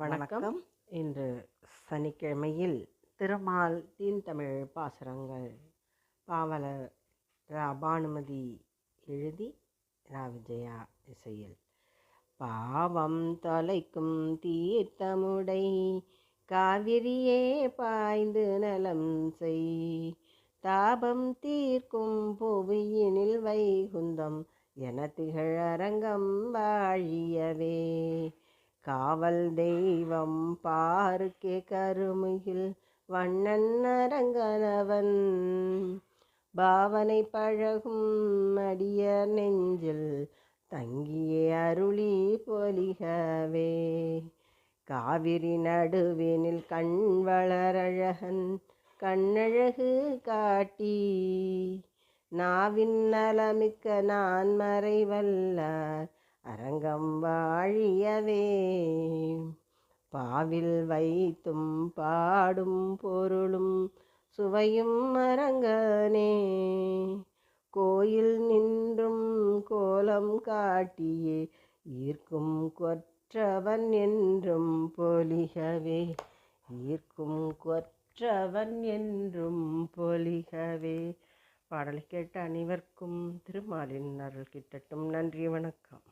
வணக்கம். இன்று சனிக்கிழமையில் திருமால் தீன்தமிழ் பாசுரங்கள் பாவலர் பானுமதி எழுதி விஜயா இசையில். பாவம் தொலைக்கும் தீர்த்தமுடை காவிரியே பாய்ந்து நலம் செய், தாபம் தீர்க்கும் புவியினில் வைகுந்தம் என திகழ் அரங்கம் வாழியவே. காவல் தெய்வம் பாருக்கே கருமுகில் வண்ணன் அரங்கனவன், பாவனை பழகும் அடியர் நெஞ்சில் தங்கியே அருளி பொலிகவே. காவிரி நடுவினில் கண் வளரழகன் கண்ணழகு காட்டி, நாவின் நலமிக்க நான் மறைவல்லார் அரங்கம் வாழியவே. பாவில் வைத்தும் பாடும் பொருளும் சுவையும் அரங்கனே, கோயில் நின்றும் கோலம் காட்டியே ஈர்க்கும் கொற்றவன் என்றும் பொலிகவே. ஈர்க்கும் கொற்றவன் என்றும் பொலிகவே. பாடலை கேட்ட அனைவருக்கும் திருமாலின் அருள் கிட்டட்டும். நன்றி, வணக்கம்.